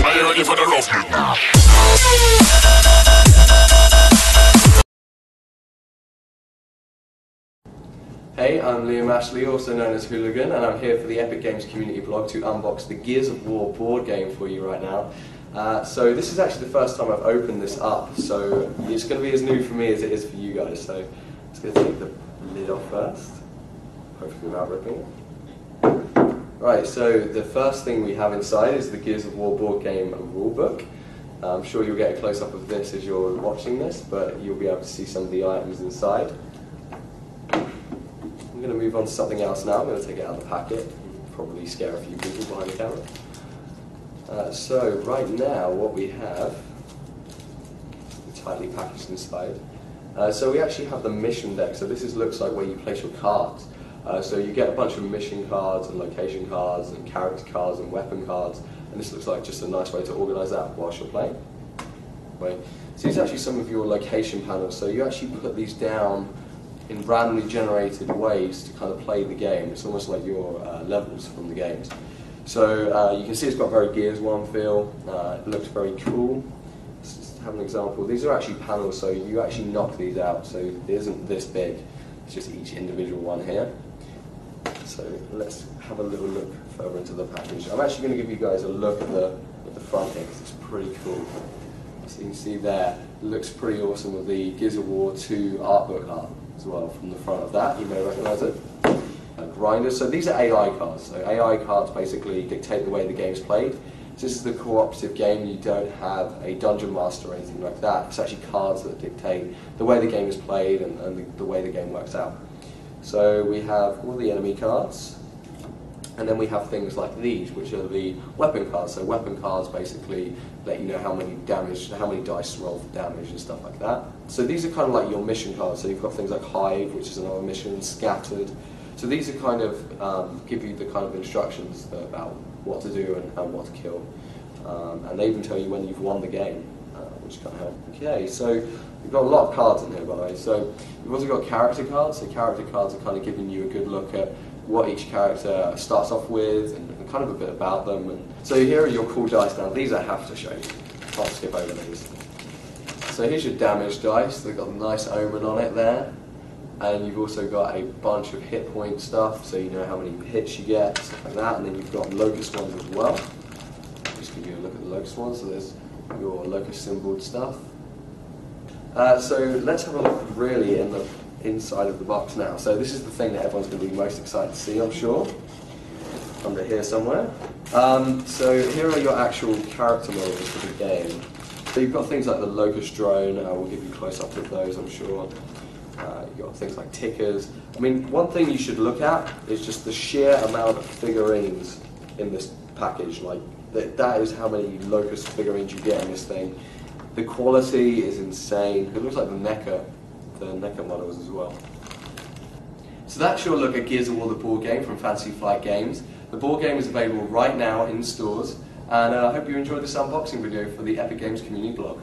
Are you ready for the rough? Hey, I'm Liam Ashley, also known as Hooligan, and I'm here for the Epic Games community blog to unbox the Gears of War board game for you right now. So this is actually the first time I've opened this up, so it's going to be as new for me as it is for you guys. So I'm just going to take the lid off first, hopefully without ripping it. Right, so the first thing we have inside is the Gears of War board game rulebook. I'm sure you'll get a close-up of this as you're watching this, but you'll be able to see some of the items inside. I'm going to move on to something else now. I'm going to take it out of the packet, probably scare a few people behind the camera. So right now what we have, tightly packaged inside. So we actually have the mission deck. So this looks like where you place your cards. So you get a bunch of mission cards and location cards and character cards and weapon cards, and this looks like just a nice way to organise that whilst you're playing. So these are actually some of your location panels. So you actually put these down in randomly generated ways to kind of play the game. It's almost like your levels from the games. So you can see it's got a very Gears 1 feel. It looks very cool. Let's just have an example. These are actually panels, so you actually knock these out. So it isn't this big. It's just each individual one here. So let's have a little look further into the package. I'm actually going to give you guys a look at the front here because it's pretty cool. So you can see there, it looks pretty awesome with the Gears of War 2 art book art as well from the front of that. You may recognise it. Grinders. So these are AI cards. So AI cards basically dictate the way the game's played. So this is the cooperative game. You don't have a dungeon master or anything like that. It's actually cards that dictate the way the game is played and the way the game works out. So we have all the enemy cards, and then we have things like these, which are the weapon cards. So weapon cards basically let you know how many dice to roll for damage and stuff like that. So these are kind of like your mission cards. So you've got things like Hive, which is another mission, Scattered. So these are kind of give you the kind of instructions about what to do and what to kill, and they even tell you when you've won the game, which can help. Okay, so we've got a lot of cards in here, by the way. So we've also got character cards. So character cards are kind of giving you a good look at what each character starts off with and kind of a bit about them. And so here are your cool dice. Now these I have to show you. Can't skip over these. So here's your damage dice. They've got a nice omen on it there. And you've also got a bunch of hit point stuff, so you know how many hits you get, stuff like that. And then you've got locust ones as well. Just give you a look at the locust ones. So there's your locust symboled stuff. So let's have a look really in the inside of the box now. So this is the thing that everyone's going to be most excited to see, I'm sure. Under here somewhere. So here are your actual character models for the game. So you've got things like the locust drone. We'll give you a close-up of those, I'm sure. You've got things like tickers. I mean, one thing you should look at is just the sheer amount of figurines in this package. Like, that is how many locust figurines you get in this thing. The quality is insane. It looks like the NECA models as well. So that's your look at Gears of War the board game from Fantasy Flight Games. The board game is available right now in stores, and I hope you enjoyed this unboxing video for the Epic Games community blog.